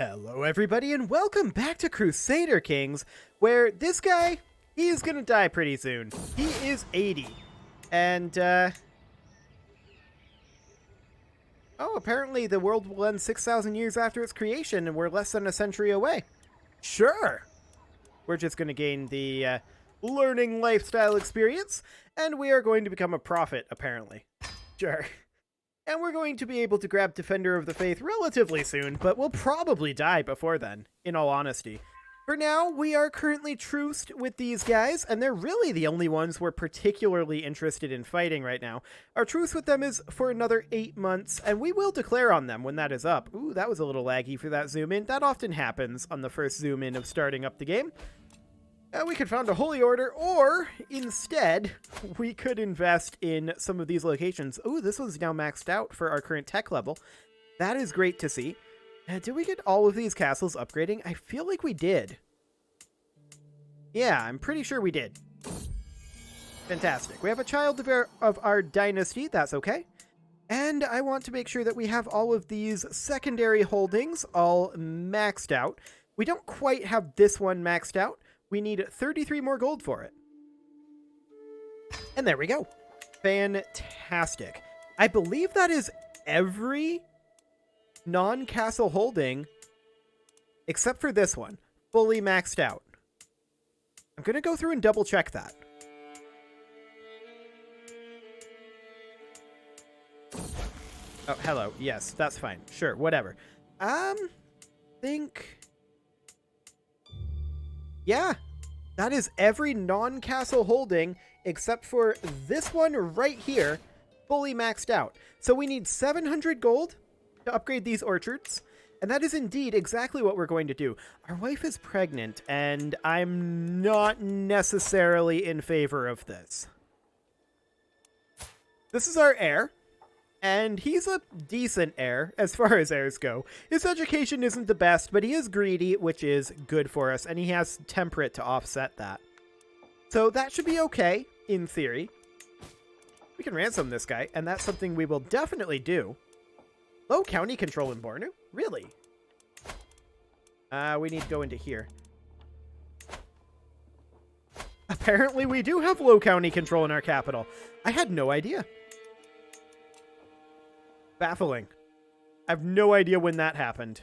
Hello everybody and welcome back to Crusader Kings, where this guy, he's gonna die pretty soon. He is 80. And, oh, apparently the world will end 6,000 years after its creation and we're less than a century away. Sure! We're just gonna gain the, learning lifestyle experience, and we are going to become a prophet, apparently. Sure. And we're going to be able to grab Defender of the Faith relatively soon, but we'll probably die before then, in all honesty. For now, we are currently truced with these guys, and they're really the only ones we're particularly interested in fighting right now. Our truce with them is for another 8 months, and we will declare on them when that is up. Ooh, that was a little laggy for that zoom in. That often happens on the first zoom in of starting up the game. We could found a holy order, or instead, we could invest in some of these locations. Ooh, this one's now maxed out for our current tech level. That is great to see. Did we get all of these castles upgrading? I feel like we did. Yeah, I'm pretty sure we did. Fantastic. We have a child of our dynasty. That's okay. And I want to make sure that we have all of these secondary holdings all maxed out. We don't quite have this one maxed out. We need 33 more gold for it. And there we go. Fantastic. I believe that is every non-castle holding, except for this one, fully maxed out. I'm going to go through and double check that. Oh, hello. Yes, that's fine. Sure, whatever. Think... Yeah, that is every non-castle holding except for this one right here, fully maxed out. So we need 700 gold to upgrade these orchards, and that is indeed exactly what we're going to do. Our wife is pregnant, and I'm not necessarily in favor of this. This is our heir. And he's a decent heir, as far as heirs go. His education isn't the best, but he is greedy, which is good for us, and he has temperate to offset that. So that should be okay, in theory. We can ransom this guy, and that's something we will definitely do. Low county control in Bornu? Really? We need to go into here. Apparently we do have low county control in our capital. I had no idea. Baffling. I have no idea when that happened.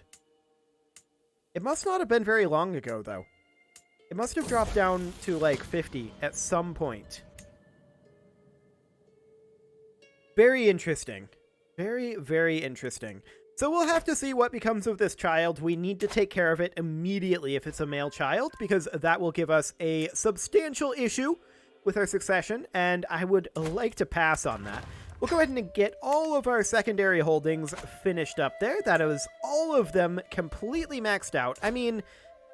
It must not have been very long ago, though. It must have dropped down to, like, 50 at some point. Very interesting. Very, very interesting. So we'll have to see what becomes of this child. We need to take care of it immediately if it's a male child, because that will give us a substantial issue with our succession, and I would like to pass on that. We'll go ahead and get all of our secondary holdings finished up there. That is all of them completely maxed out. I mean,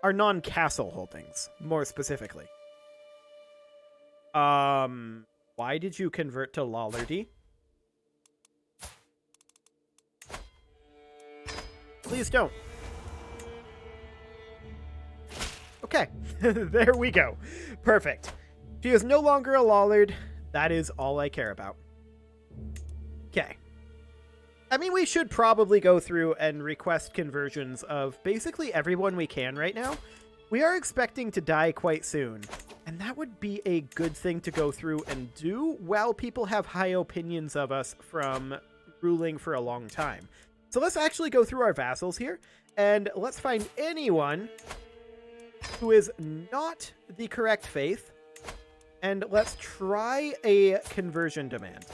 our non-castle holdings, more specifically. Why did you convert to Lollardy? Please don't. Okay, there we go. Perfect. She is no longer a Lollard. That is all I care about. Okay. I mean, we should probably go through and request conversions of basically everyone we can right now. We are expecting to die quite soon, and that would be a good thing to go through and do while people have high opinions of us from ruling for a long time. So let's actually go through our vassals here, and let's find anyone who is not the correct faith, and let's try a conversion demand.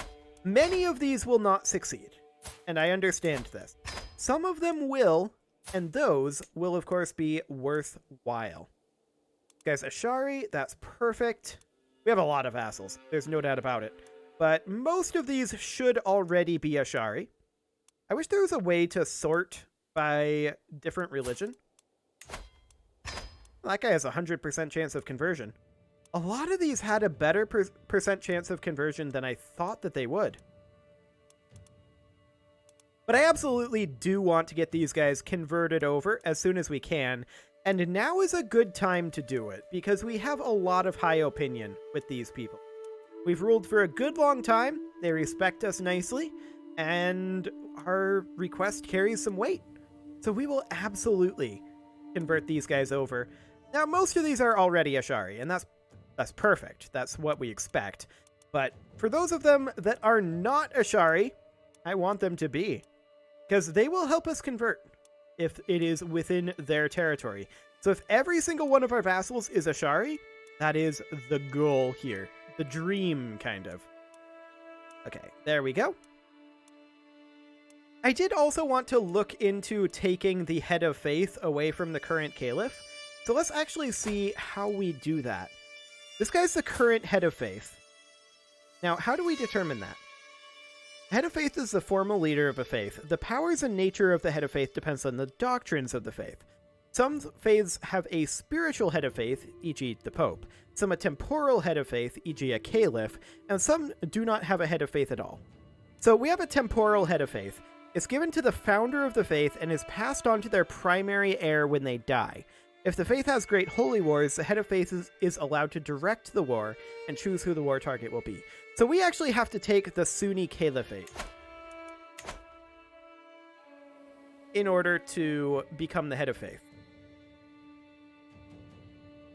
Many of these will not succeed, and I understand this. Some of them will, and those will, of course, be worthwhile. Guys, Ashari, that's perfect. We have a lot of vassals. There's no doubt about it. But most of these should already be Ashari. I wish there was a way to sort by different religion. That guy has a 100% chance of conversion. A lot of these had a better percent chance of conversion than I thought that they would. But I absolutely do want to get these guys converted over as soon as we can. And now is a good time to do it, because we have a lot of high opinion with these people. We've ruled for a good long time, they respect us nicely, and our request carries some weight. So we will absolutely convert these guys over. Now, most of these are already Ashari, and that's perfect. That's what we expect. But for those of them that are not Ashari, I want them to be, because they will help us convert if it is within their territory. So if every single one of our vassals is Ashari, that is the goal here. The dream, kind of. Okay, there we go. I did also want to look into taking the head of faith away from the current caliph. So let's actually see how we do that. This guy's the current head of faith. Now, how do we determine that? Head of faith is the formal leader of a faith. The powers and nature of the head of faith depends on the doctrines of the faith. Some faiths have a spiritual head of faith, e.g. the Pope, some a temporal head of faith, e.g. a caliph, and some do not have a head of faith at all. So we have a temporal head of faith. It's given to the founder of the faith and is passed on to their primary heir when they die. If the faith has great holy wars, the head of faith is allowed to direct the war and choose who the war target will be. So we actually have to take the Sunni Caliphate in order to become the head of faith.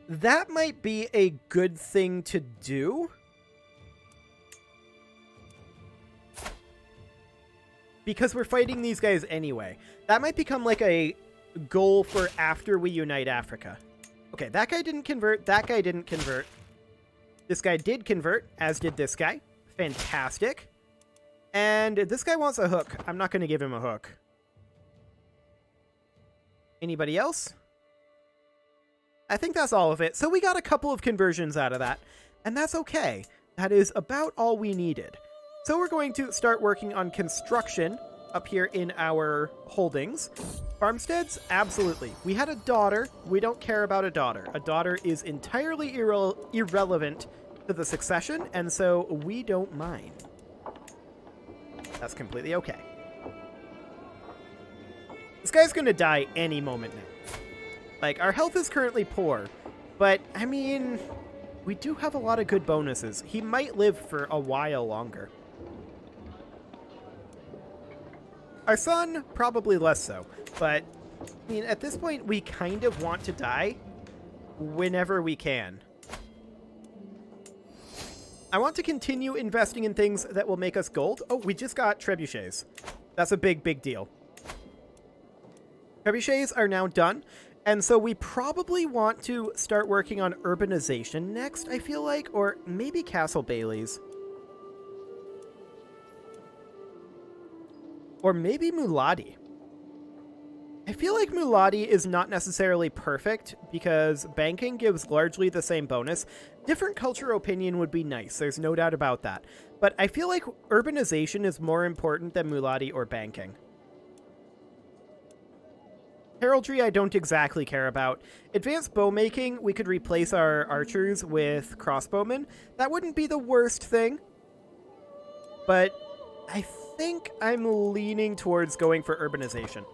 That might be a good thing to do. Because we're fighting these guys anyway. That might become like a goal for after we unite Africa. Okay, that guy didn't convert. That guy didn't convert. This guy did convert, as did this guy. Fantastic. And this guy wants a hook. I'm not going to give him a hook. Anybody else? I think that's all of it. So we got a couple of conversions out of that. And that's okay. That is about all we needed. So we're going to start working on construction up here in our holdings. Farmsteads? Absolutely. We had a daughter. We don't care about a daughter. A daughter is entirely irrelevant to the succession, and so we don't mind. That's completely okay. This guy's going to die any moment now. Like, our health is currently poor, but, I mean, we do have a lot of good bonuses. He might live for a while longer. Our son, probably less so, but, I mean, at this point, we kind of want to die whenever we can. I want to continue investing in things that will make us gold. Oh, we just got trebuchets. That's a big, big deal. Trebuchets are now done, and so we probably want to start working on urbanization next, I feel like, or maybe Castle Bailey's. Or maybe Muladi. I feel like Muladi is not necessarily perfect because banking gives largely the same bonus. Different culture opinion would be nice, there's no doubt about that. But I feel like urbanization is more important than Muladi or banking. Heraldry I don't exactly care about. Advanced bowmaking, we could replace our archers with crossbowmen. That wouldn't be the worst thing. But I think I'm leaning towards going for urbanization.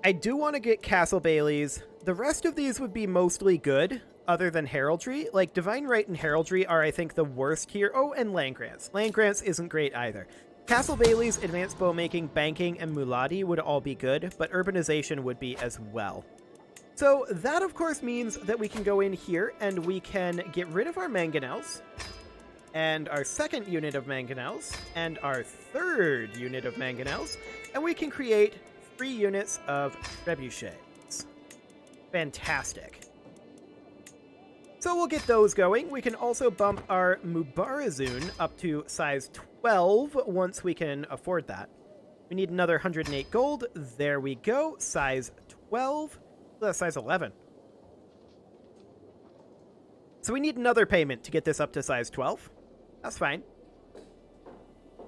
I do want to get Castle Bailey's. The rest of these would be mostly good, other than Heraldry. Like, Divine Right and Heraldry are, I think, the worst here. Oh, and Land Grants. Land Grants isn't great either. Castle Bailey's, Advanced Bowmaking, Banking, and Muladi would all be good, but Urbanization would be as well. So that, of course, means that we can go in here and we can get rid of our Mangonels, and our second unit of Mangonels, and our third unit of Mangonels, and we can create 3 units of trebuchets. Fantastic. So we'll get those going. We can also bump our Mubarazun up to size 12 once we can afford that. We need another 108 gold. There we go. Size 12. That's size 11. So we need another payment to get this up to size 12. That's fine.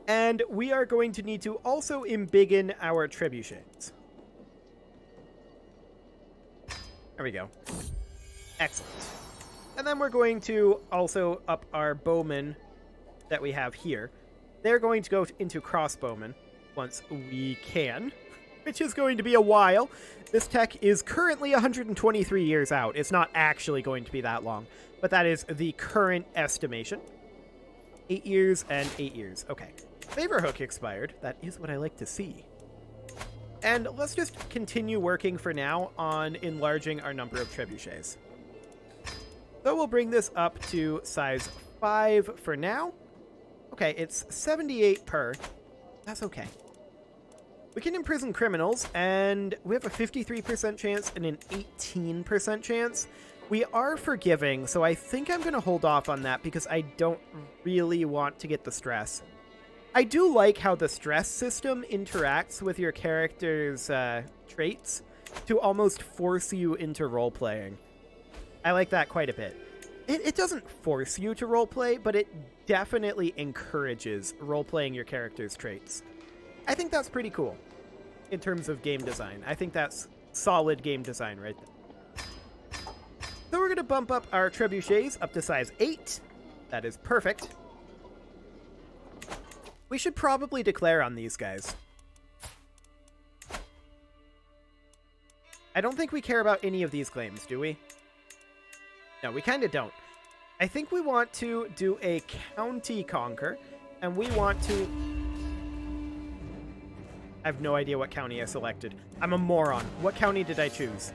And we are going to need to also embiggen our trebuchets. There we go. Excellent. And then we're going to also up our bowmen that we have here. They're going to go into crossbowmen once we can, which is going to be a while. This tech is currently 123 years out. It's not actually going to be that long, but that is the current estimation. 8 years and 8 years. Okay. Favor hook expired. That is what I like to see. And let's just continue working for now on enlarging our number of trebuchets. So we'll bring this up to size 5 for now. Okay, it's 78 per. That's okay. We can imprison criminals, and we have a 53% chance and an 18% chance. We are forgiving, so I think I'm going to hold off on that because I don't really want to get the stress. I do like how the stress system interacts with your character's traits to almost force you into role-playing. I like that quite a bit. It doesn't force you to roleplay, but it definitely encourages role-playing your character's traits. I think that's pretty cool in terms of game design. I think that's solid game design right there. So we're going to bump up our trebuchets up to size 8. That is perfect. We should probably declare on these guys. I don't think we care about any of these claims, do we? No, we kind of don't. I think we want to do a county conquer, and we want to... I have no idea what county I selected. I'm a moron. What county did I choose?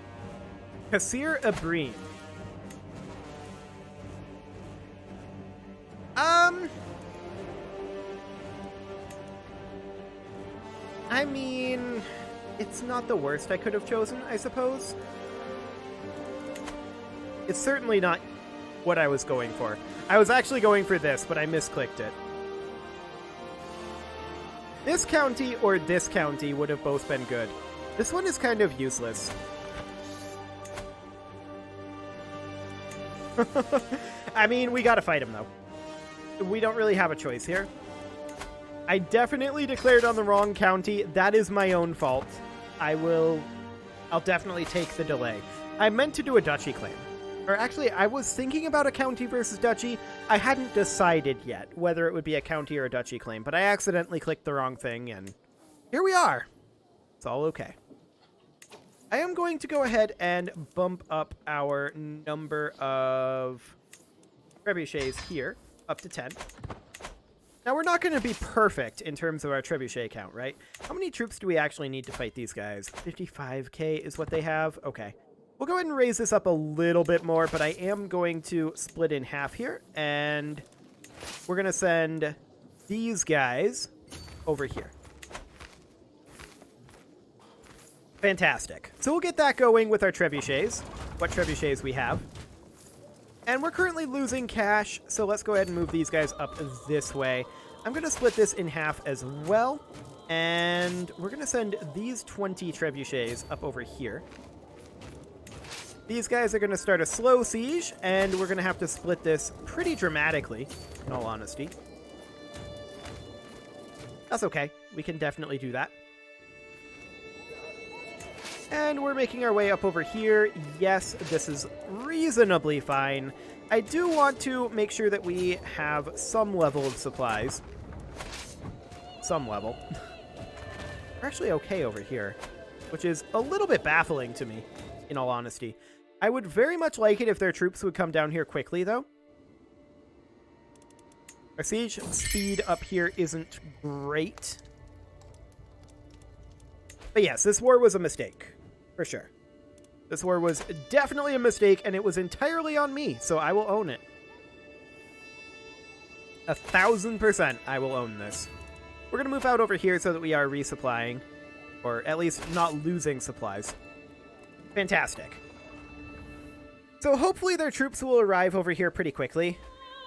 Kasir Abreen. I mean, it's not the worst I could have chosen, I suppose. It's certainly not what I was going for. I was actually going for this, but I misclicked it. This county or this county would have both been good. This one is kind of useless. I mean, we gotta fight him, though. We don't really have a choice here. I definitely declared on the wrong county. That is my own fault. I'll definitely take the delay. I meant to do a duchy claim. Or actually, I was thinking about a county versus duchy. I hadn't decided yet whether it would be a county or a duchy claim, but I accidentally clicked the wrong thing, and here we are. It's all okay. I am going to go ahead and bump up our number of trebuchets here up to 10. Now, we're not going to be perfect in terms of our trebuchet count, right? How many troops do we actually need to fight these guys? 55k is what they have? Okay. We'll go ahead and raise this up a little bit more, but I am going to split in half here, and we're going to send these guys over here. Fantastic. So we'll get that going with our trebuchets, what trebuchets we have. And we're currently losing cash, so let's go ahead and move these guys up this way. I'm going to split this in half as well, and we're going to send these 20 trebuchets up over here. These guys are going to start a slow siege, and we're going to have to split this pretty dramatically, in all honesty. That's okay. We can definitely do that. And we're making our way up over here. Yes, this is reasonably fine. I do want to make sure that we have some level of supplies. Some level. We're actually okay over here, which is a little bit baffling to me, in all honesty. I would very much like it if their troops would come down here quickly, though. Our siege speed up here isn't great. But yes, this war was a mistake. For sure. This war was definitely a mistake, and it was entirely on me, so I will own it. 1000% I will own this. We're going to move out over here so that we are resupplying, or at least not losing supplies. Fantastic. So hopefully their troops will arrive over here pretty quickly,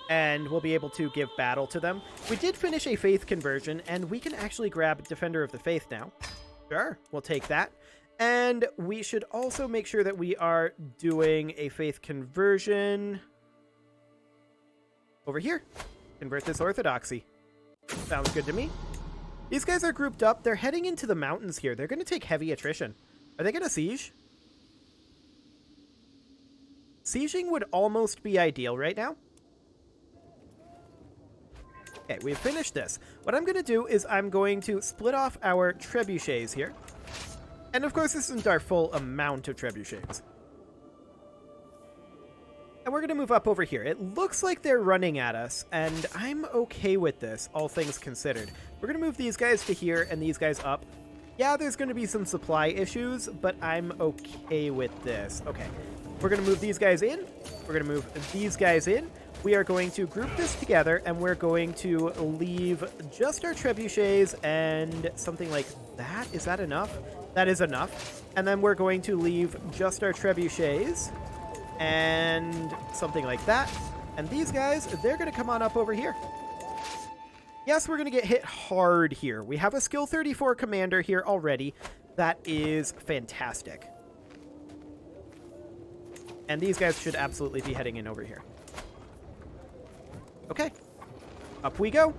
and we'll be able to give battle to them. We did finish a faith conversion, and we can actually grab Defender of the Faith now. Sure, we'll take that. And we should also make sure that we are doing a faith conversion over here. Convert this orthodoxy. Sounds good to me. These guys are grouped up. They're heading into the mountains here. They're going to take heavy attrition. Are they going to siege? Sieging would almost be ideal right now. Okay, we've finished this. What I'm going to do is I'm going to split off our trebuchets here. And of course, this isn't our full amount of trebuchets. And we're going to move up over here. It looks like they're running at us, and I'm okay with this, all things considered. We're going to move these guys to here and these guys up. Yeah, there's going to be some supply issues, but I'm okay with this. Okay, we're going to move these guys in. We're going to move these guys in. We are going to group this together, and we're going to leave just our trebuchets and something like that. Is that enough? That is enough. And then we're going to leave just our trebuchets and something like that. And these guys, they're going to come on up over here. Yes, we're going to get hit hard here. We have a skill 34 commander here already. That is fantastic. And these guys should absolutely be heading in over here. Okay. Up we go.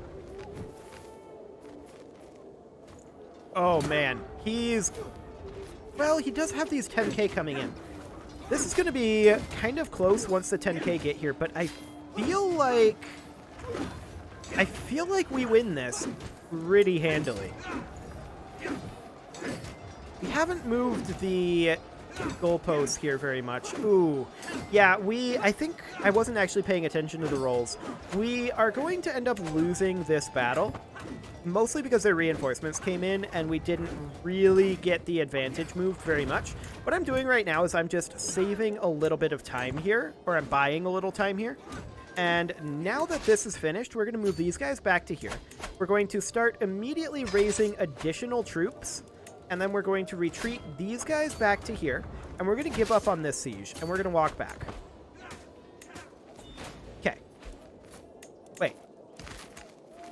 Oh, man. Well, he does have these 10k coming in. This is going to be kind of close once the 10k get here, but I feel like we win this pretty handily. We haven't moved the goalposts here very much. Ooh. Yeah, I think I wasn't actually paying attention to the rolls. We are going to end up losing this battle, mostly because their reinforcements came in and we didn't really get the advantage moved very much. What I'm doing right now is I'm just saving a little bit of time here, or I'm buying a little time here. And now that this is finished, we're going to move these guys back to here. We're going to start immediately raising additional troops, and then we're going to retreat these guys back to here, and we're going to give up on this siege, and we're going to walk back. Okay. Wait.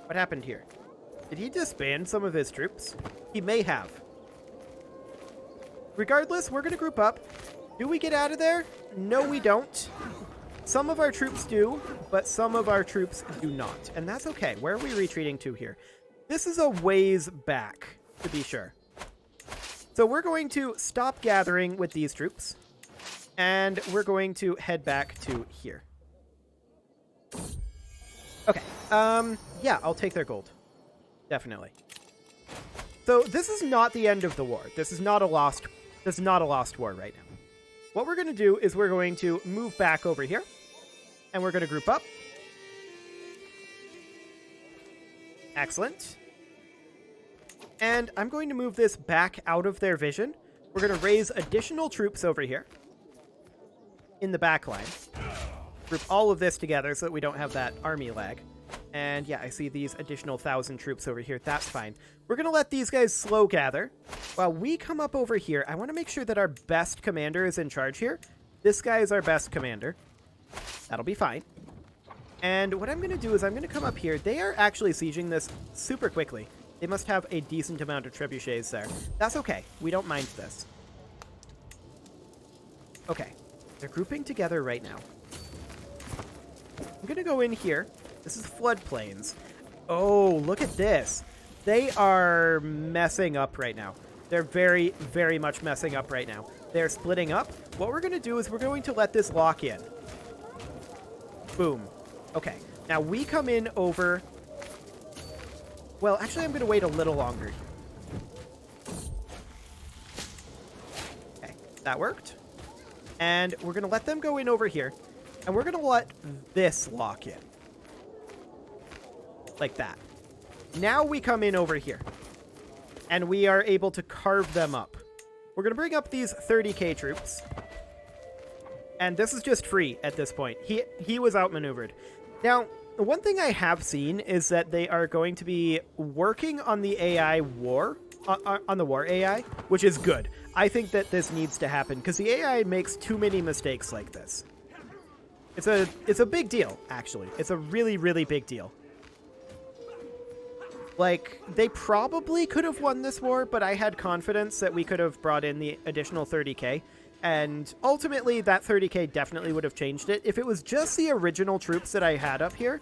What happened here? Did he disband some of his troops? He may have. Regardless, we're going to group up. Do we get out of there? No, we don't. Some of our troops do, but some of our troops do not. And that's okay. Where are we retreating to here? This is a ways back, to be sure. So we're going to stop gathering with these troops, and we're going to head back to here. Okay. Yeah, I'll take their gold. Definitely. So this is not the end of the war. This is not a lost war right now. What we're going to do is we're going to move back over here, and we're going to group up. Excellent. And I'm going to move this back out of their vision. We're going to raise additional troops over here in the back line. Group all of this together so that we don't have that army lag. And yeah, I see these additional 1,000 troops over here. That's fine. We're going to let these guys slow gather. While we come up over here, I want to make sure that our best commander is in charge here. This guy is our best commander. That'll be fine. And what I'm going to do is I'm going to come up here. They are actually sieging this super quickly. They must have a decent amount of trebuchets there. That's okay. We don't mind this. Okay. They're grouping together right now. I'm going to go in here. This is floodplains. Oh, look at this. They are messing up right now. They're very, very much messing up right now. They're splitting up. What we're going to do is we're going to let this lock in. Boom. Okay. Now we come in over... Well, actually, I'm going to wait a little longer. Okay. That worked. And we're going to let them go in over here. And we're going to let this lock in. Like that. Now we come in over here. And we are able to carve them up. We're going to bring up these 30k troops. And this is just free at this point. He was outmaneuvered. Now, one thing I have seen is that they are going to be working on the AI war. On the war AI, which is good. I think that this needs to happen because the AI makes too many mistakes like this. It's a big deal, actually. It's a really, really big deal. Like, they probably could have won this war, but I had confidence that we could have brought in the additional 30k. And ultimately, that 30k definitely would have changed it. If it was just the original troops that I had up here,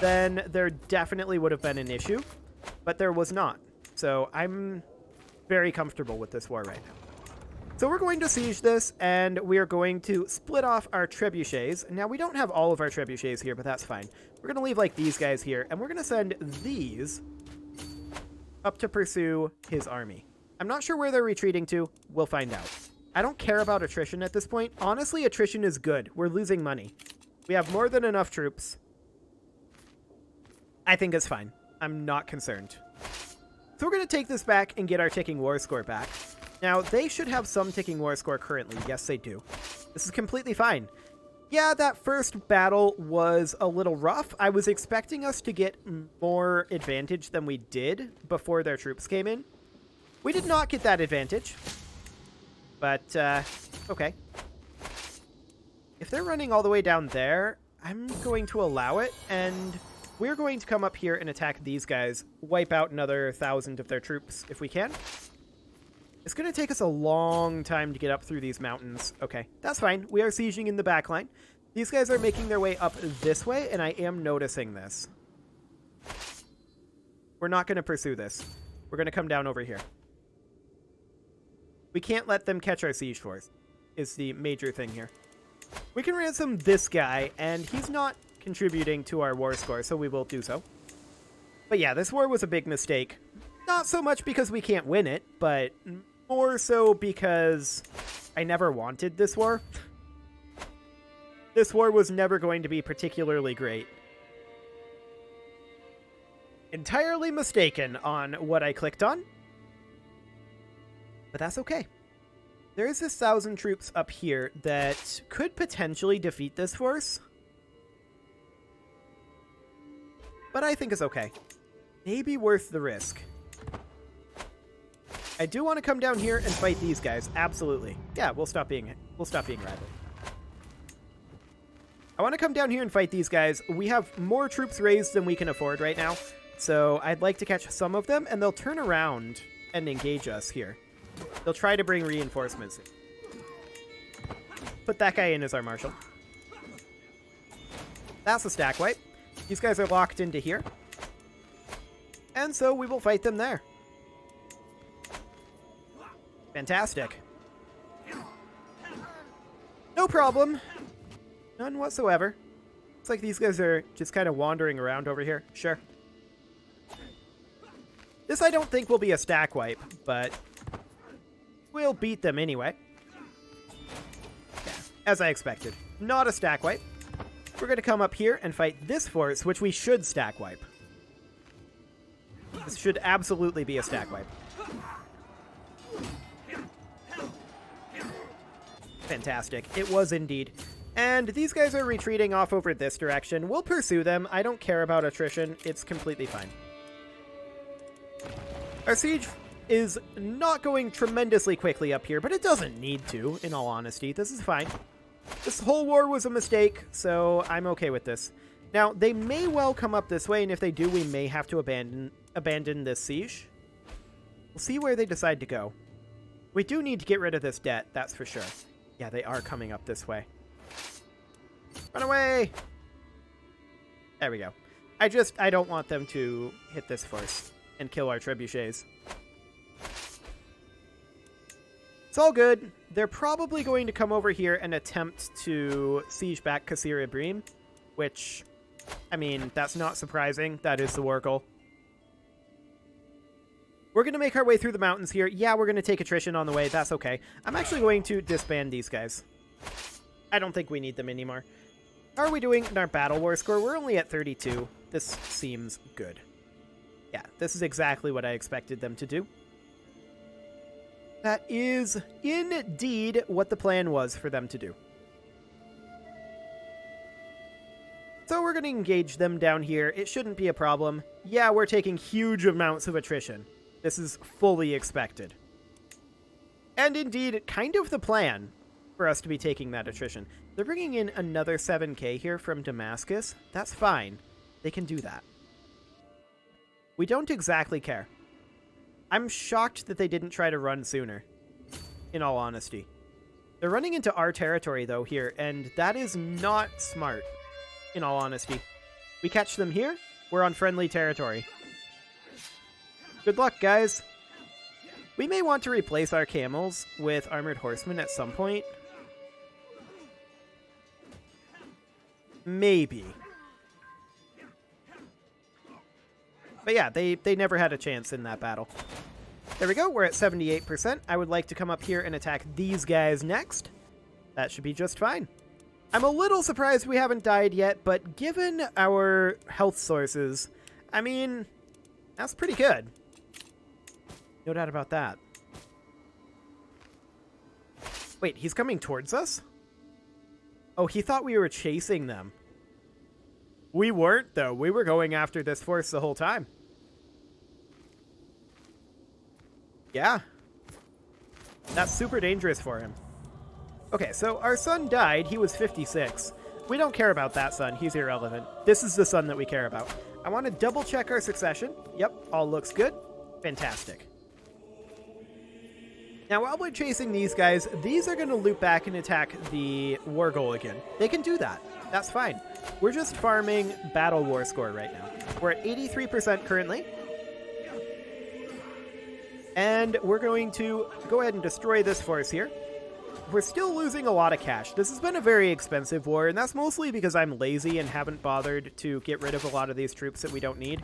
then there definitely would have been an issue. But there was not. So I'm very comfortable with this war right now. So we're going to siege this, and we are going to split off our trebuchets. Now, we don't have all of our trebuchets here, but that's fine. We're going to leave, like, these guys here, and we're going to send these up to pursue his army. I'm not sure where they're retreating to. We'll find out. I don't care about attrition at this point. Honestly, attrition is good. We're losing money. We have more than enough troops. I think it's fine. I'm not concerned. So we're going to take this back and get our ticking war score back. Now, they should have some ticking war score currently. Yes, they do. This is completely fine. Yeah, that first battle was a little rough. I was expecting us to get more advantage than we did before their troops came in. We did not get that advantage. But, okay. If they're running all the way down there, I'm going to allow it, and we're going to come up here and attack these guys, wipe out another 1,000 of their troops if we can. It's going to take us a long time to get up through these mountains. Okay, that's fine. We are sieging in the back line. These guys are making their way up this way, and I am noticing this. We're not going to pursue this. We're going to come down over here. We can't let them catch our siege force, is the major thing here. We can ransom this guy, and he's not contributing to our war score, so we will do so. But yeah, this war was a big mistake. Not so much because we can't win it, but more so because I never wanted this war. This war was never going to be particularly great. Entirely mistaken on what I clicked on. But that's okay. There is this 1,000 troops up here that could potentially defeat this force. But I think it's okay. Maybe worth the risk. I do want to come down here and fight these guys. Absolutely. Yeah, we'll stop being rabid. I want to come down here and fight these guys. We have more troops raised than we can afford right now. So I'd like to catch some of them, and they'll turn around and engage us here. They'll try to bring reinforcements. Put that guy in as our marshal. That's a stack wipe. These guys are locked into here. And so we will fight them there. Fantastic. No problem. None whatsoever. Looks like these guys are just kind of wandering around over here. Sure. This I don't think will be a stack wipe, but we'll beat them anyway. Yeah, as I expected. Not a stack wipe. We're going to come up here and fight this force, which we should stack wipe. This should absolutely be a stack wipe. Fantastic. It was indeed. And these guys are retreating off over this direction. We'll pursue them. I don't care about attrition. It's completely fine. Our siege is not going tremendously quickly up here, but it doesn't need to, in all honesty. This is fine. This whole war was a mistake, so I'm okay with this. Now, they may well come up this way, and if they do, we may have to abandon this siege. We'll see where they decide to go. We do need to get rid of this debt, that's for sure. Yeah, they are coming up this way. Run away! There we go. I don't want them to hit this force and kill our trebuchets. It's all good. They're probably going to come over here and attempt to siege back Crusader Bream, which, I mean, that's not surprising. That is the war goal. We're going to make our way through the mountains here. Yeah, we're going to take attrition on the way. That's okay. I'm actually going to disband these guys. I don't think we need them anymore. How are we doing in our battle war score? We're only at 32. This seems good. Yeah, this is exactly what I expected them to do. That is indeed what the plan was for them to do. So we're going to engage them down here. It shouldn't be a problem. Yeah, we're taking huge amounts of attrition. This is fully expected. And indeed, kind of the plan for us to be taking that attrition. They're bringing in another 7k here from Damascus. That's fine. They can do that. We don't exactly care. I'm shocked that they didn't try to run sooner, in all honesty. They're running into our territory, though, here, and that is not smart, in all honesty. We catch them here, we're on friendly territory. Good luck, guys. We may want to replace our camels with armored horsemen at some point. Maybe. But yeah, they never had a chance in that battle. There we go. We're at 78%. I would like to come up here and attack these guys next. That should be just fine. I'm a little surprised we haven't died yet, but given our health sources, I mean, that's pretty good. No doubt about that. Wait, he's coming towards us? Oh, he thought we were chasing them. We weren't, though. We were going after this force the whole time. Yeah. That's super dangerous for him. Okay, so our son died. He was 56. We don't care about that son. He's irrelevant. This is the son that we care about. I want to double check our succession. Yep, all looks good. Fantastic. Now, while we're chasing these guys, these are going to loop back and attack the war goal again. They can do that. That's fine. We're just farming battle war score right now. We're at 83% currently. And we're going to go ahead and destroy this force here. We're still losing a lot of cash. This has been a very expensive war, and that's mostly because I'm lazy and haven't bothered to get rid of a lot of these troops that we don't need.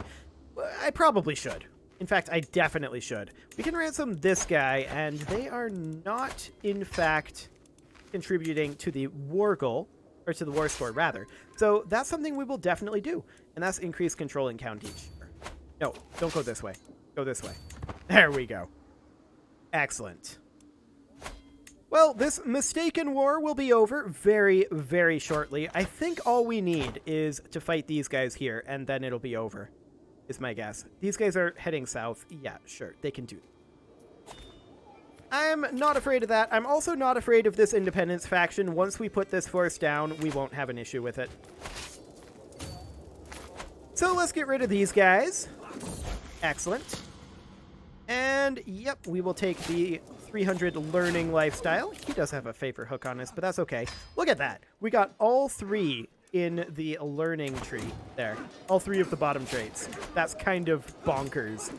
I probably should. In fact, I definitely should. We can ransom this guy, and they are not, in fact, contributing to the war goal, or to the war score, rather. So that's something we will definitely do, and that's increase control and count each. No, don't go this way. Go this way. There we go. Excellent. Well, this mistaken war will be over very, very shortly. I think all we need is to fight these guys here, and then it'll be over, is my guess. These guys are heading south. Yeah, sure, they can do it. I'm not afraid of that. I'm also not afraid of this independence faction. Once we put this force down, we won't have an issue with it. So let's get rid of these guys. Excellent. And, yep, we will take the 300 learning lifestyle. He does have a favor hook on us, but that's okay. Look at that. We got all three in the learning tree there. All three of the bottom traits. That's kind of bonkers.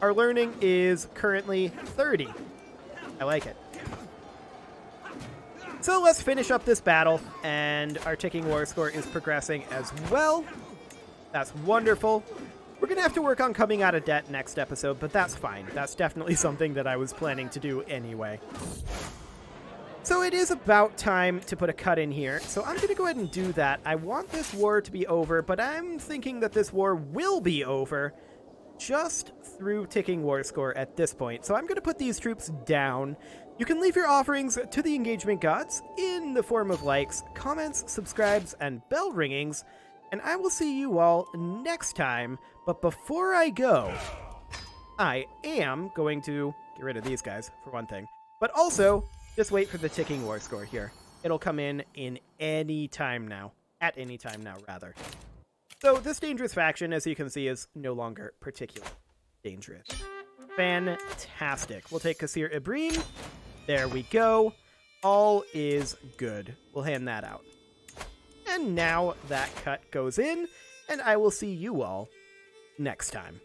Our learning is currently 30. I like it. So let's finish up this battle, and our ticking war score is progressing as well. That's wonderful. We're going to have to work on coming out of debt next episode, but that's fine. That's definitely something that I was planning to do anyway. So it is about time to put a cut in here, so I'm going to go ahead and do that. I want this war to be over, but I'm thinking that this war will be over just through ticking war score at this point. So I'm going to put these troops down. You can leave your offerings to the engagement gods in the form of likes, comments, subscribes, and bell ringings, and I will see you all next time. But before I go, I am going to get rid of these guys, for one thing. But also, just wait for the ticking war score here. It'll come in any time now. At any time now, rather. So this dangerous faction, as you can see, is no longer particularly dangerous. Fantastic. We'll take Kasir Ibrahim. There we go. All is good. We'll hand that out. And now that cut goes in, and I will see you all next time.